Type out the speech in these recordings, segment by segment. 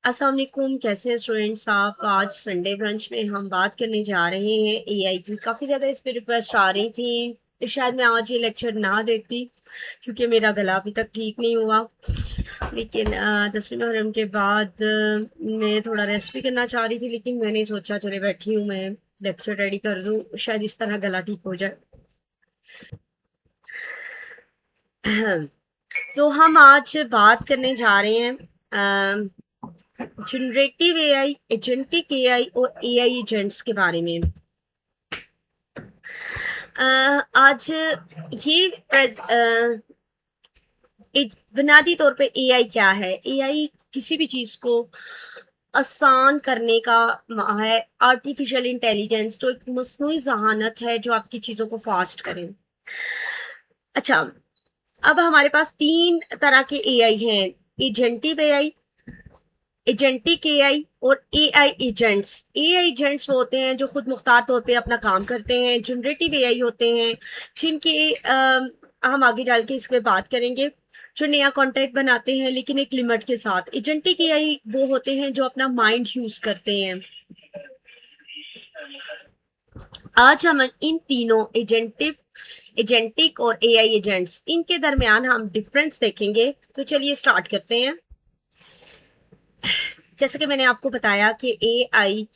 अस्सलाम वालेकुम। कैसे हैं स्टूडेंट्स आप? आज संडे ब्रंच में हम बात करने जा रहे हैं एआई की। काफ़ी ज़्यादा इस पे रिक्वेस्ट आ रही थी, तो शायद मैं आज ये लेक्चर ना देती क्योंकि मेरा गला अभी तक ठीक नहीं हुआ। लेकिन 10वीं मुहर्रम के बाद मैं थोड़ा रेस्ट भी करना चाह रही थी, लेकिन मैंने सोचा चले बैठी हूँ मैं लेक्चर रेडी कर दूँ, शायद इस तरह गला ठीक हो जाए। तो हम आज बात करने जा रहे हैं जनरेटिव एआई, एजेंटिक एआई और एआई एजेंट्स के बारे में। आज ये बुनियादी तौर पे एआई क्या है। एआई किसी भी चीज को आसान करने का है। आर्टिफिशियल इंटेलिजेंस तो एक मस्नूई जहानत है जो आपकी चीजों को फास्ट करे। अच्छा, अब हमारे पास तीन तरह के एआई हैं: एजेंटिव एआई, एजेंटिक एआई और एआई एजेंट्स। एआई एजेंट्स वो होते हैं जो खुद मुख्तार तौर पे अपना काम करते हैं। जनरेटिव एआई होते हैं जिनके हम आगे चल के इस पे बात करेंगे, जो नया कंटेंट बनाते हैं लेकिन एक लिमिट के साथ। एजेंटिक एआई वो होते हैं जो अपना माइंड यूज करते हैं। आज हम इन तीनों एजेंटिक और एआई एजेंट्स, इनके दरमियान हम डिफरेंस देखेंगे। तो चलिए स्टार्ट करते हैं। जैसे कि मैंने आपको बताया कि एआई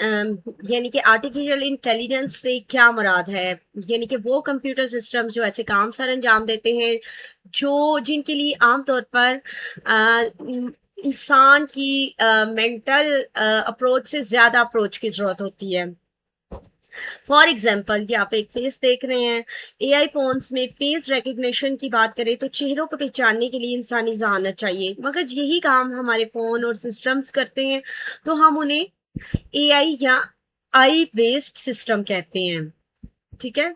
यानी कि आर्टिफिशियल इंटेलिजेंस से क्या मुराद है, यानी कि वो कंप्यूटर सिस्टम जो ऐसे काम सर अंजाम देते हैं जो जिनके लिए आमतौर पर इंसान की मेंटल अप्रोच से ज्यादा अप्रोच की जरूरत होती है। फॉर एग्जाम्पल, ये आप एक फेस देख रहे हैं। एआई फोन्स में फेस रिकग्निशन की बात करें तो चेहरों को पहचानने के लिए इंसानी जहानत चाहिए, मगर यही काम हमारे फोन और सिस्टम्स करते हैं, तो हम उन्हें एआई या आई बेस्ड सिस्टम कहते हैं। ठीक है,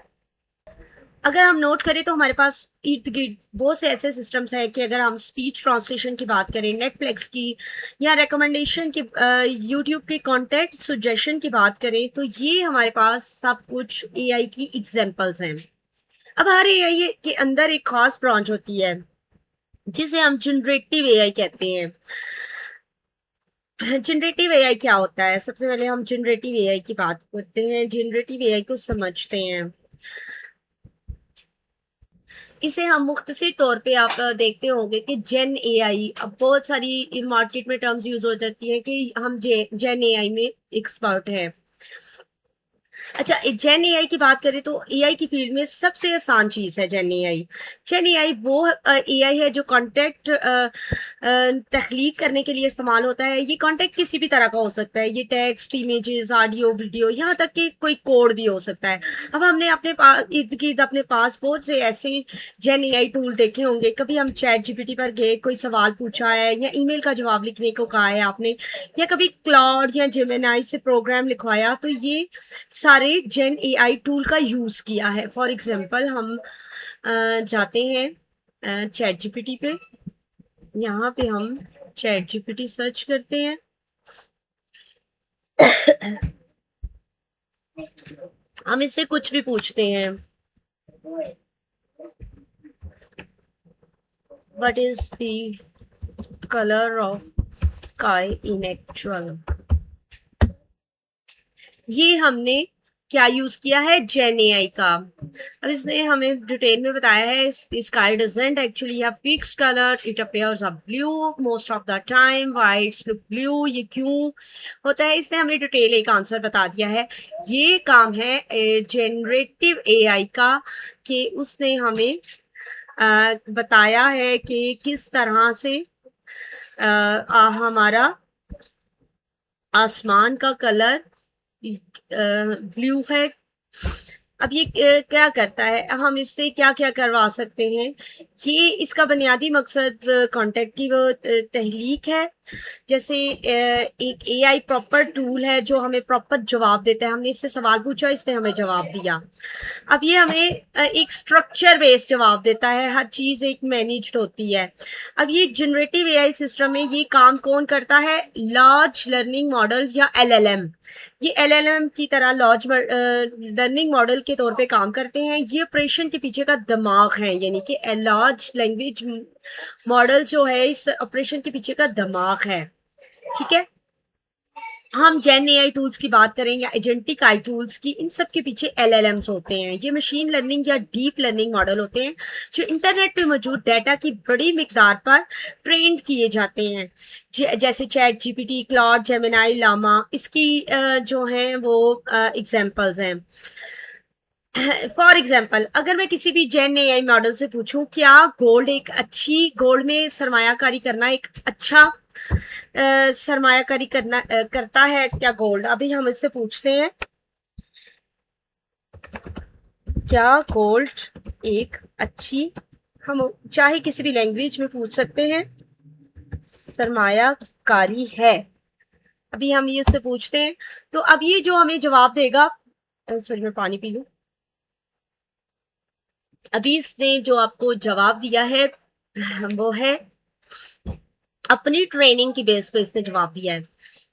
अगर हम नोट करें तो हमारे पास इर्द गिर्द बहुत से ऐसे सिस्टम्स हैं कि अगर हम स्पीच ट्रांसलेशन की बात करें, नेटफ्लिक्स की, या रिकमेंडेशन की, यूट्यूब के कंटेंट सजेशन की बात करें, तो ये हमारे पास सब कुछ एआई की एग्जांपल्स हैं। अब हर एआई के अंदर एक खास ब्रांच होती है जिसे हम जनरेटिव एआई कहते हैं। जनरेटिव एआई क्या होता है? सबसे पहले हम जनरेटिव एआई की बात करते हैं, जनरेटिव एआई को समझते हैं। इसे हम मुख्तसर तौर पे आप देखते होंगे कि जेन एआई, अब बहुत सारी मार्केट में टर्म्स यूज हो जाती हैं कि हम जेन एआई में एक्सपर्ट है। अच्छा, जेन एआई की बात करें तो एआई की फील्ड में सबसे आसान चीज है जेन एआई। जेन एआई वो एआई है जो कॉन्टेक्ट तख्लीक करने के लिए इस्तेमाल होता है। ये कॉन्टेक्ट किसी भी तरह का हो सकता है, ये टेक्स्ट, इमेजेस, ऑडियो, वीडियो, यहाँ तक कि कोई कोड भी हो सकता है। अब हमने अपने पास इर्द गिर्द अपने पास बहुत से ऐसे जेन एआई टूल देखे होंगे। कभी हम चैट जीपीटी पर गए, कोई सवाल पूछा है या ईमेल का जवाब लिखने को कहा है आपने, या कभी क्लाउड या जेमिनाई से प्रोग्राम लिखवाया, तो ये सारे जेन एआई टूल का यूज किया है। फॉर एग्जांपल, हम जाते हैं चैट जीपीटी पे, यहाँ पे हम चैट जीपीटी सर्च करते हैं। हम इससे कुछ भी पूछते हैं, what is the colour of sky in actual. ये हमने क्या यूज किया है? जेन एआई का। अब इसने हमें डिटेल में बताया है sky doesn't actually have fixed colour, it appears a blue most of the time, why it's look blue, ये क्यों होता है? इसने हमें डिटेल एक आंसर बता दिया है। ये काम है जनरेटिव एआई का कि उसने हमें बताया है कि किस तरह से हमारा आसमान का कलर ब्लू है। अब ये क्या करता है, हम इससे क्या क्या करवा सकते हैं? ये इसका बुनियादी मकसद कॉन्टेक्ट की वो तहलीक है। जैसे एक एआई प्रॉपर टूल है जो हमें प्रॉपर जवाब देता है। हमने इससे सवाल पूछा, इसने हमें जवाब दिया। अब ये हमें एक स्ट्रक्चर बेस्ड जवाब देता है, हर चीज एक मैनेज्ड होती है। अब ये जनरेटिव एआई सिस्टम में ये काम कौन करता है? लार्ज लर्निंग मॉडल या एलएलएम। ये एलएलएम की तरह लार्ज लर्निंग मॉडल के तौर पे काम करते हैं। ये ऑपरेशन के पीछे का दिमाग है, यानी कि लार्ज लैंग्वेज मॉडल जो है इस ऑपरेशन के पीछे का दिमाग है। ठीक है। हम जेन एआई टूल्स की बात करें या एजेंटिक आई टूल्स की, इन सब के पीछे एलएलएम्स होते हैं। ये मशीन लर्निंग या डीप लर्निंग मॉडल होते हैं जो इंटरनेट पे मौजूद डाटा की बड़ी मिकदार पर ट्रेंड किए जाते हैं, जैसे ChatGPT, Claude, Gemini, Llama, इसकी जो हैं वो एग्जांपल्स हैं। फॉर एग्जाम्पल, अगर मैं किसी भी जेन एआई मॉडल से पूछूं क्या गोल्ड में सरमायाकारी करना एक अच्छा सरमायाकारी करता है क्या गोल्ड, अभी हम इससे पूछते हैं क्या गोल्ड एक अच्छी, हम चाहे किसी भी लैंग्वेज में पूछ सकते हैं, सरमायाकारी है। अभी हम ये इससे पूछते हैं तो अब ये जो हमें जवाब देगा, सॉरी मैं पानी पी लूं। अभी इसने जो आपको जवाब दिया है वो है अपनी ट्रेनिंग की बेस पे इसने जवाब दिया है।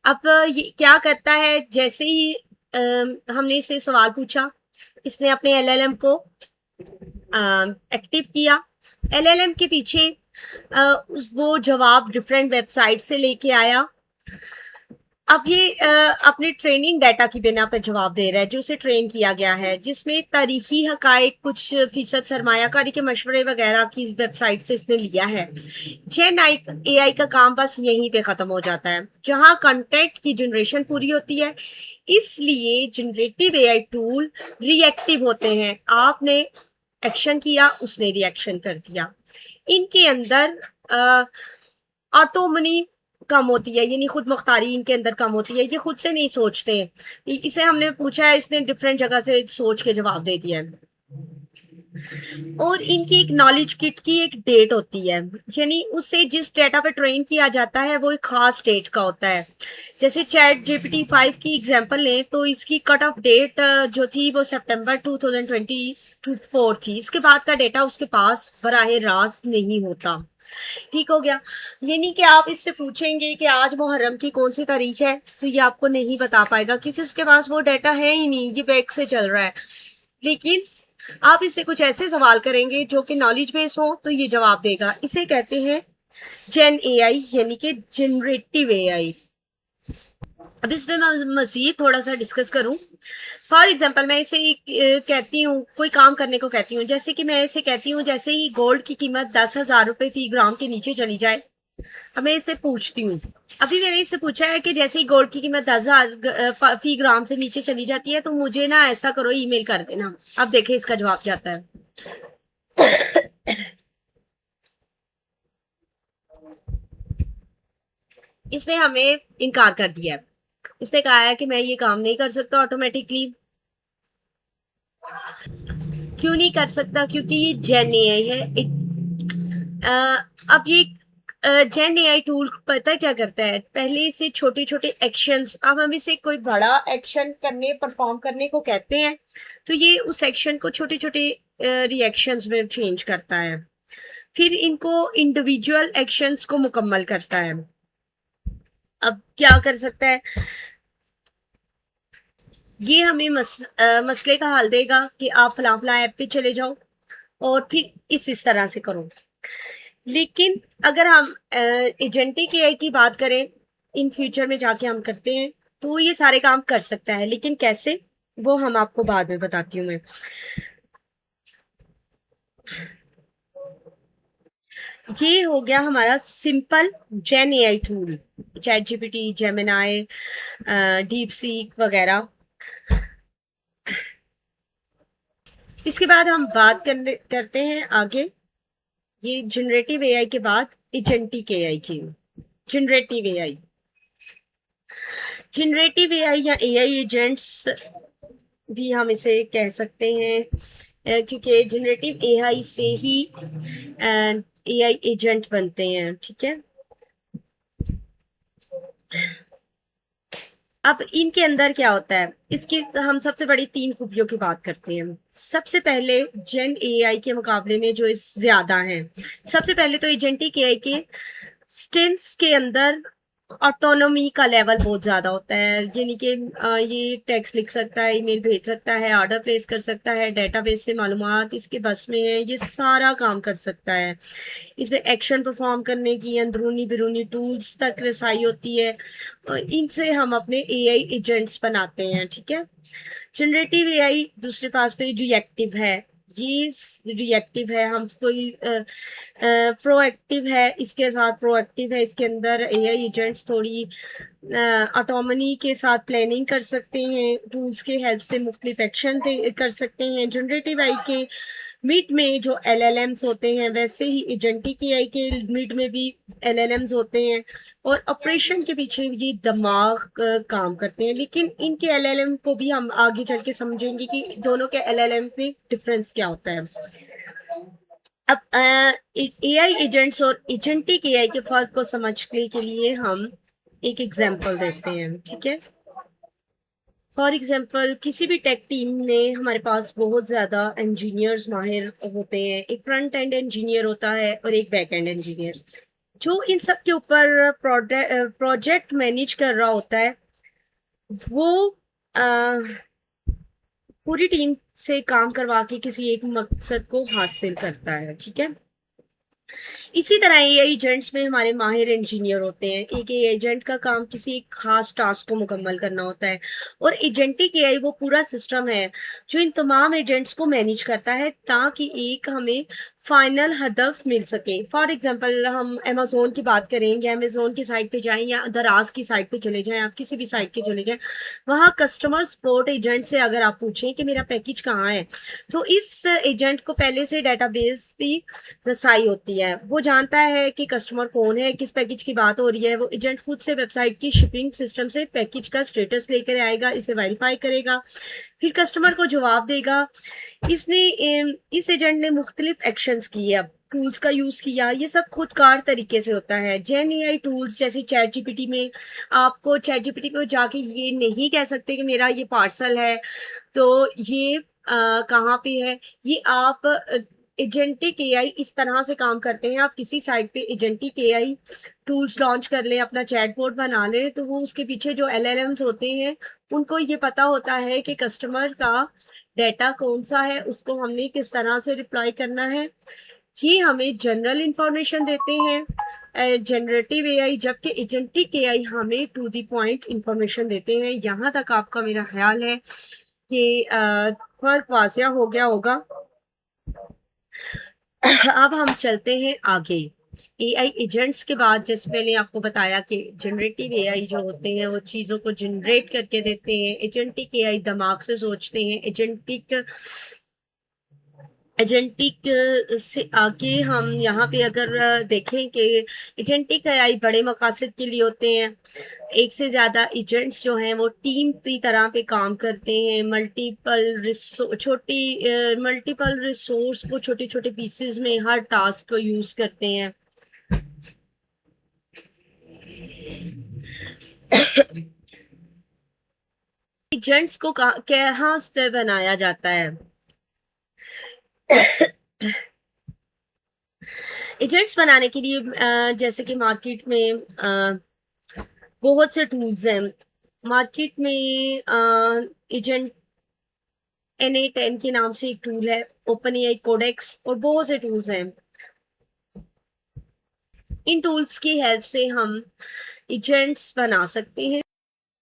अब ये क्या करता है, जैसे ही हमने इसे सवाल पूछा, इसने अपने एलएलएम को एक्टिव किया। एलएलएम के पीछे वो जवाब डिफरेंट वेबसाइट से लेके आया। अब ये अपने ट्रेनिंग डाटा की बिना पर जवाब दे रहा है जो उसे ट्रेन किया गया है, जिसमें तारीखी हकायक, कुछ फीसद सरमायाकारी के मशवरे वगैरह की वेबसाइट से इसने लिया है। जेन एआई का काम बस यहीं पे खत्म हो जाता है जहां कंटेंट की जनरेशन पूरी होती है। इसलिए जनरेटिव एआई टूल रिएक्टिव होते हैं। आपने एक्शन किया, उसने रिएक्शन कर दिया। इनके अंदर ऑटोमनी कम होती है, यानी खुद मुख्तारी इनके अंदर कम होती है। ये खुद से नहीं सोचते हैं। इसे हमने पूछा है, इसने डिफरेंट जगह से सोच के जवाब दे दिया है। और इनकी एक नॉलेज किट की एक डेट होती है, यानी उससे जिस डेटा पे ट्रेन किया जाता है वो एक खास डेट का होता है। जैसे चैट जीपीटी 5 की एग्जांपल लें तो इसकी कट ऑफ डेट जो थी वो सितंबर 2024 थी। इसके बाद का डेटा उसके पास बराह रास्त नहीं होता। ठीक हो गया। ये नहीं कि आप इससे पूछेंगे कि आज मुहर्रम की कौन सी तारीख है तो ये आपको नहीं बता पाएगा, क्योंकि उसके पास वो डाटा है ही नहीं, ये बैक से चल रहा है। लेकिन आप इससे कुछ ऐसे सवाल करेंगे जो कि नॉलेज बेस हो तो ये जवाब देगा। इसे कहते हैं जेन एआई, यानी कि जनरेटिव एआई। अब इसमें मैं मजीद थोड़ा सा डिस्कस करूं। फॉर एग्जाम्पल, मैं इसे कहती हूँ, कोई काम करने को कहती हूँ, जैसे कि मैं इसे कहती हूँ जैसे ही गोल्ड की कीमत 10,000 रुपए फी ग्राम के नीचे चली जाए। अब मैं इसे पूछती हूँ, अभी मैंने इससे पूछा है कि जैसे ही गोल्ड की कीमत 10,000 फी ग्राम से नीचे चली जाती है तो मुझे ना ऐसा करो, ईमेल कर देना। अब देखें इसका जवाब क्या आता है। इसने हमें इनकार कर दिया है। इसने कहा है कि मैं ये काम नहीं कर सकता ऑटोमेटिकली। क्यों नहीं कर सकता? क्योंकि ये जेन एआई है। अब ये जेन एआई टूल पता क्या करता है, पहले से छोटे छोटे एक्शंस, अब हम इसे कोई बड़ा एक्शन परफॉर्म करने को कहते हैं तो ये उस एक्शन को छोटे छोटे रिएक्शंस में चेंज करता है, फिर इनको इंडिविजुअल एक्शंस को मुकम्मल करता है। अब क्या कर सकता है, ये हमें मसले का हल देगा कि आप फला फला ऐप पे चले जाओ और फिर इस तरह से करो। लेकिन अगर हम एजेंटिक एआई की बात करें, इन फ्यूचर में जाके हम करते हैं तो ये सारे काम कर सकता है, लेकिन कैसे वो हम आपको बाद में बताती हूँ मैं। ये हो गया हमारा simple gen AI tool, ChatGPT, Gemini, DeepSeek वगैरह। इसके बाद हम बात करते हैं आगे, ये जनरेटिव एआई के बाद एजेंटिक एआई की। जनरेटिव एआई, जनरेटिव एआई या एआई एजेंट्स भी हम इसे कह सकते हैं, क्योंकि जनरेटिव एआई से ही एआई एजेंट बनते हैं। ठीक है। अब इनके अंदर क्या होता है, इसकी हम सबसे बड़ी 3 खूबियों की बात करते हैं। सबसे पहले जेन एआई के मुकाबले में जो ज्यादा है, सबसे पहले तो एजेंटिक एआई के स्टेम्स के अंदर ऑटोनॉमी का लेवल बहुत ज्यादा होता है, यानी कि ये टेक्स्ट लिख सकता है, ईमेल भेज सकता है, ऑर्डर प्लेस कर सकता है, डेटाबेस से मालूमात इसके बस में है, ये सारा काम कर सकता है। इसमें एक्शन परफॉर्म करने की अंदरूनी बिरूनी टूल्स तक रसाई होती है। इनसे हम अपने एआई एजेंट्स बनाते हैं, ठीक है। जनरेटिव एआई दूसरे पास पे रिएक्टिव है, ये रिएक्टिव है। हम कोई प्रोएक्टिव है, इसके साथ प्रोएक्टिव है, इसके अंदर एआई एजेंट्स थोड़ी ऑटोनॉमी के साथ प्लानिंग कर सकते हैं, टूल्स के हेल्प से मुख्तलिफ एक्शन कर सकते हैं। जनरेटिव आई के मिड में जो एलएलएम्स होते हैं, वैसे ही एजेंटिक एआई के मिड में भी एलएलएम्स होते हैं, और ऑपरेशन के पीछे ये दिमाग काम करते हैं। लेकिन इनके एलएलएम को भी हम आगे चल के समझेंगे कि दोनों के एलएलएम में डिफरेंस क्या होता है। अब एआई एजेंट्स और एजेंटिक एआई के फर्क को समझने के लिए हम एक एग्जांपल देते हैं, ठीक है। फॉर एग्जांपल, किसी भी टेक टीम में हमारे पास बहुत ज़्यादा इंजीनियर्स माहिर होते हैं। एक फ्रंट एंड इंजीनियर होता है और एक बैक एंड इंजीनियर, जो इन सब के ऊपर प्रोजेक्ट मैनेज कर रहा होता है। वो पूरी टीम से काम करवा के किसी एक मकसद को हासिल करता है, ठीक है। इसी तरह एआई एजेंट्स में हमारे माहिर इंजीनियर होते हैं। एक एजेंट का काम किसी एक खास टास्क को मुकम्मल करना होता है, और एजेंटिक एआई वो पूरा सिस्टम है जो इन तमाम एजेंट्स को मैनेज करता है ताकि एक हमें फाइनल हदफ मिल सके। फॉर एग्जांपल, हम अमेजोन की बात करेंगे, अमेजोन की साइट पे जाएं या दराज की साइट पे चले जाएं, आप किसी भी साइट के चले जाएं, वहाँ कस्टमर सपोर्ट एजेंट से अगर आप पूछें कि मेरा पैकेज कहाँ है, तो इस एजेंट को पहले से डेटाबेस भी रसाई होती है। वो जानता है कि कस्टमर कौन है, किस पैकेज की बात हो रही है। वो एजेंट खुद से वेबसाइट की शिपिंग सिस्टम से पैकेज का स्टेटस लेकर आएगा, इसे वेरीफाई करेगा, फिर कस्टमर को जवाब देगा। इस एजेंट ने मुख्तलिफ एक्शंस किए, अब टूल्स का यूज किया, ये सब खुदकार तरीके से होता है। जेन एआई टूल्स जैसे चैट जीपीटी में, आपको चैट जीपीटी पे जाके ये नहीं कह सकते कि मेरा ये पार्सल है तो ये कहाँ पे है। ये आप एजेंटिक एआई इस तरह से काम करते हैं। आप किसी साइट पे एजेंटिक एआई टूल्स लॉन्च कर ले, अपना चैटबॉट बना ले, तो वो उसके पीछे जो एलएलएम्स होते हैं उनको ये पता होता है कि कस्टमर का डाटा कौन सा है, उसको हमने किस तरह से रिप्लाई करना है। ये हमें जनरल इंफॉर्मेशन देते हैं जनरेटिव एआई, जबकि एजेंटिक एआई हमें टू द पॉइंट इंफॉर्मेशन देते हैं। यहाँ तक आपका मेरा ख्याल है कि फर्क वाजिया हो गया होगा। अब हम चलते हैं आगे। एआई एजेंट्स के बाद, जैसे पहले आपको बताया कि जनरेटिव एआई जो होते हैं वो चीज़ों को जनरेट करके देते हैं, एजेंटिक एआई दिमाग से सोचते हैं। एजेंटिक से आगे हम यहाँ पे अगर देखें कि एजेंटिक एआई बड़े मकासद के लिए होते हैं। एक से ज़्यादा एजेंट्स जो हैं वो टीम की तरह पे काम करते हैं। मल्टीपल रिसोर्स को छोटे छोटे पीसेस में हर टास्क को यूज करते हैं। एजेंट्स को कहाँ पे बनाया जाता है? एजेंट्स बनाने के लिए जैसे कि मार्केट में बहुत से टूल्स हैं। मार्केट में एजेंट NA10 के नाम से एक टूल है, ओपन एआई कोडेक्स, और बहुत से टूल्स हैं। इन टूल्स की हेल्प से हम एजेंट्स बना सकते हैं।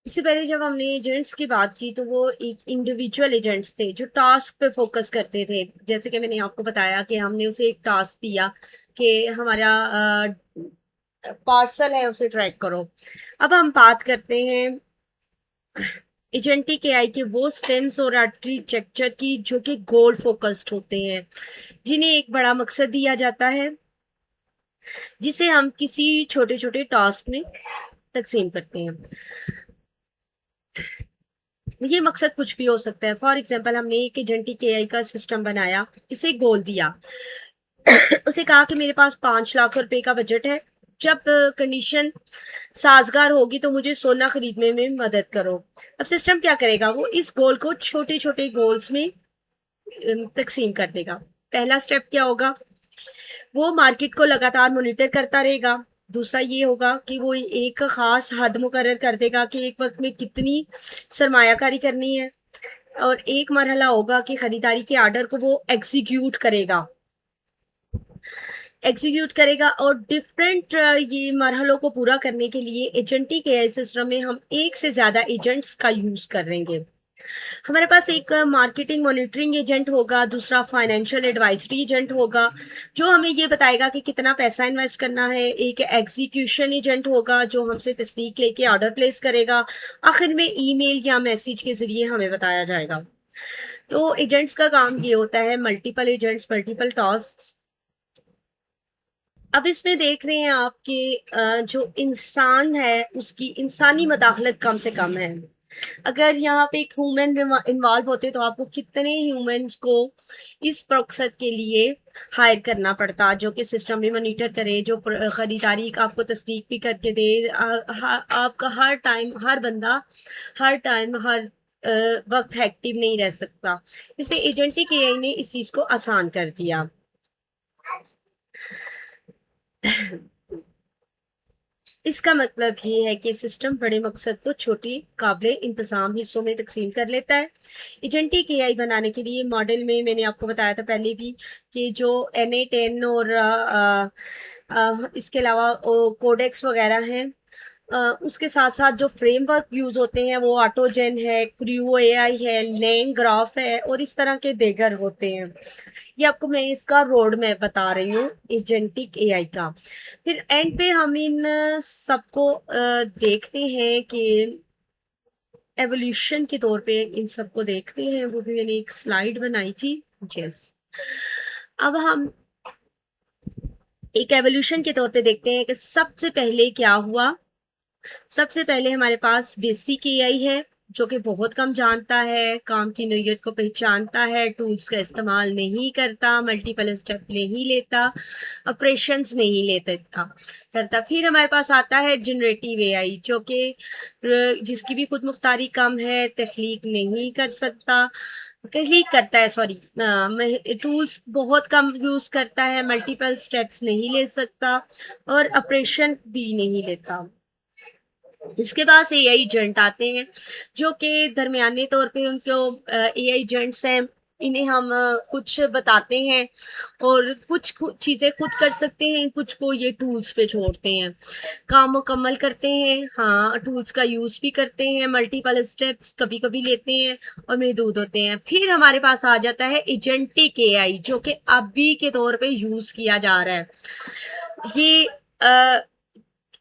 इससे पहले जब हमने एजेंट्स की बात की तो वो एक इंडिविजुअल एजेंट्स थे जो टास्क पे फोकस करते थे। जैसे कि मैंने आपको बताया कि हमने उसे एक टास्क दिया कि हमारा पार्सल है, उसे ट्रैक करो। अब हम बात करते हैं एजेंटिक एआई के वो स्टेम्स और आर्किटेक्चर की जो कि गोल फोकस्ड होते हैं, जिन्हें एक बड़ा मकसद दिया जाता है, जिसे हम किसी छोटे छोटे टास्क में तकसीम करते हैं। ये मकसद कुछ भी हो सकता है। फॉर एग्जाम्पल, हमने एक एजेंटिक एआई का सिस्टम बनाया, इसे गोल दिया, उसे कहा कि मेरे पास 5 लाख रुपए का बजट है, जब कंडीशन साजगार होगी तो मुझे सोना खरीदने में मदद करो। अब सिस्टम क्या करेगा? वो इस गोल को छोटे छोटे गोल्स में तकसीम कर देगा। पहला स्टेप क्या होगा? वो मार्केट को लगातार मॉनिटर करता रहेगा। दूसरा ये होगा कि वो एक खास हद मुकर्रर कर देगा कि एक वक्त में कितनी सरमायाकारी करनी है, और एक मरहला होगा कि खरीदारी के आर्डर को वो एग्जीक्यूट करेगा। और डिफरेंट ये मरहलों को पूरा करने के लिए एजेंटिक एआई सिस्टम में हम एक से ज्यादा एजेंट्स का यूज करेंगे। हमारे पास एक मार्केटिंग मॉनिटरिंग एजेंट होगा, दूसरा फाइनेंशियल एडवाइजरी एजेंट होगा जो हमें ये बताएगा कि कितना पैसा इन्वेस्ट करना है, एक एग्जीक्यूशन एजेंट होगा जो हमसे तस्दीक लेके ऑर्डर प्लेस करेगा, आखिर में ईमेल या मैसेज के जरिए हमें बताया जाएगा। तो एजेंट्स का काम ये होता है, मल्टीपल एजेंट्स, मल्टीपल टास्क। अब इसमें देख रहे हैं आपके जो इंसान है उसकी इंसानी मदाखलत कम से कम है। अगर यहाँ पे एक ह्यूमन इन्वॉल्व होते तो आपको कितने ह्यूमंस को इस मकसद के लिए हायर करना पड़ता, जो कि सिस्टम भी मॉनिटर करे, जो खरीदारी आपको तस्दीक भी करके दे। आपका हर टाइम हर बंदा हर टाइम हर वक्त एक्टिव नहीं रह सकता, इसलिए एजेंटिक एआई ने इस चीज को आसान कर दिया। इसका मतलब ये है कि सिस्टम बड़े मकसद को छोटी काबिल इंतजाम हिस्सों में तकसीम कर लेता है। एजेंटिक एआई बनाने के लिए मॉडल में मैंने आपको बताया था पहले भी कि जो NA10 और इसके अलावा कोडेक्स वगैरह हैं, उसके साथ साथ जो फ्रेमवर्क यूज होते हैं वो ऑटोजेन है, क्रू एआई है, लैंग ग्राफ है और इस तरह के देगर होते हैं। ये आपको मैं इसका रोड मैप बता रही हूँ एजेंटिक एआई का। फिर एंड पे हम इन सबको देखते हैं कि एवोल्यूशन के तौर पे इन सबको देखते हैं, वो भी मैंने एक स्लाइड बनाई थी। यस, अब हम एक एवोल्यूशन के तौर पे देखते हैं कि सबसे पहले क्या हुआ। सबसे पहले हमारे पास बेसिक एआई है जो कि बहुत कम जानता है, काम की नोयत को पहचानता है, टूल्स का इस्तेमाल नहीं करता, मल्टीपल स्टेप नहीं लेता, ऑपरेशंस नहीं लेता करता। फिर हमारे पास आता है जनरेटिव एआई जो कि जिसकी भी खुद मुख्तारी कम है, तख्लीक नहीं कर सकता, तख्लीक करता है, सॉरी, टूल्स बहुत कम यूज करता है, मल्टीपल स्टेप्स नहीं ले सकता और ऑपरेशन भी नहीं लेता। इसके पास एआई एजेंट आते हैं जो कि दरमियाने तौर पे उनको एआई एजेंट्स हैं, इन्हें हम कुछ बताते हैं और कुछ चीजें खुद कर सकते हैं, कुछ को ये टूल्स पे छोड़ते हैं, काम मुकम्मल करते हैं, हाँ टूल्स का यूज भी करते हैं, मल्टीपल स्टेप्स कभी कभी लेते हैं और महदूद होते हैं। फिर हमारे पास आ जाता है एजेंटिक एआई जो कि अभी के तौर पे यूज किया जा रहा है। ये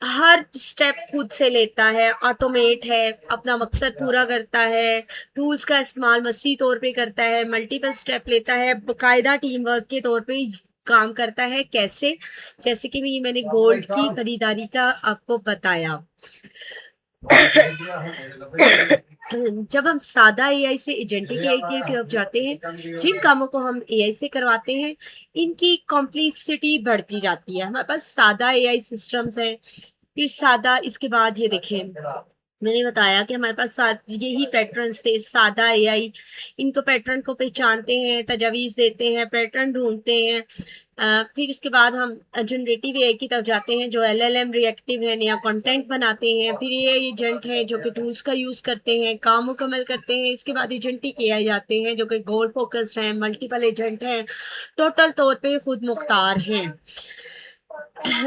हर स्टेप खुद से लेता है, ऑटोमेट है, अपना मकसद पूरा करता है, टूल्स का इस्तेमाल मसीह तौर पे करता है, मल्टीपल स्टेप लेता है, बाकायदा टीम वर्क के तौर पे काम करता है। कैसे? जैसे कि मैंने गोल्ड की खरीदारी का आपको बताया। जब हम सादा एआई से एजेंटिक एआई की तरफ जाते हैं, जिन कामों को हम एआई से करवाते हैं इनकी कॉम्प्लेक्सिटी बढ़ती जाती है। हमारे पास सादा एआई सिस्टम्स हैं, फिर सादा, इसके बाद ये देखें मैंने बताया कि हमारे पास यही पैटर्न्स थे, सादा एआई, इनको पैटर्न को पहचानते हैं, तजावीज देते हैं, पैटर्न ढूंढते हैं। फिर इसके बाद हम जनरेटिव एआई की तरफ जाते हैं जो LLM रिएक्टिव है, नया कंटेंट बनाते हैं। फिर ये एजेंट है जो कि टूल्स का यूज करते हैं, काम मुकम्मल करते हैं। इसके बाद एजेंटिक एआई जाते हैं जो कि गोल फोकस्ड हैं, मल्टीपल एजेंट हैं, टोटल तौर पे खुद मुख्तार हैं।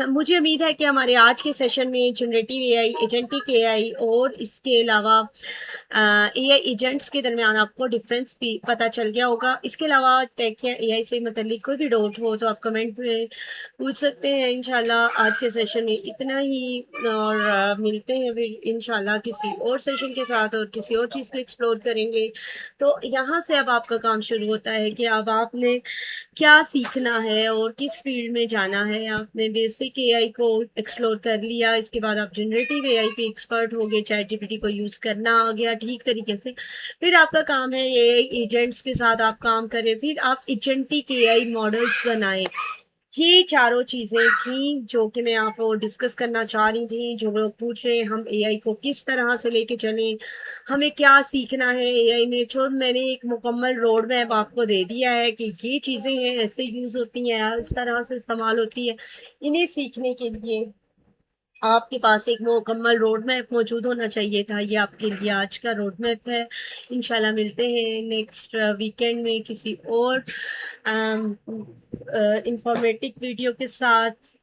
मुझे उम्मीद है कि हमारे आज के सेशन में जनरेटिव एआई, एजेंटिक एआई और इसके अलावा एआई एजेंट्स के दरमियान आपको डिफरेंस भी पता चल गया होगा। इसके अलावा टेक या एआई से मतलब कोई भी डाउट हो तो आप कमेंट में पूछ सकते हैं। इंशाल्लाह आज के सेशन में इतना ही, और मिलते हैं फिर इंशाल्लाह किसी और सेशन के साथ और किसी और चीज़ को एक्सप्लोर करेंगे। तो यहाँ से अब आपका काम शुरू होता है कि अब आपने क्या सीखना है और किस फील्ड में जाना है। आपने बेसिक एआई को एक्सप्लोर कर लिया, इसके बाद आप जनरेटिव एआई पे एक्सपर्ट हो गए, चैट जीपीटी को यूज करना आ गया ठीक तरीके से। फिर आपका काम है ये एजेंट्स के साथ आप काम करें, फिर आप एजेंटिक एआई मॉडल्स बनाएं। ये चारों चीजें थी जो कि मैं आपको डिस्कस करना चाह रही थी। जो लोग पूछ रहे हैं हम एआई को किस तरह से लेके चलें, हमें क्या सीखना है एआई में, जो मैंने एक मुकम्मल रोड मैप आपको दे दिया है कि ये चीजें हैं, ऐसे यूज होती हैं, इस तरह से इस्तेमाल होती है। इन्हें सीखने के लिए आपके पास एक मुकम्मल रोड मैप मौजूद होना चाहिए था। ये आपके लिए आज का रोड मैप है। इंशाल्लाह मिलते हैं नेक्स्ट वीकेंड में किसी और इंफॉर्मेटिव वीडियो के साथ।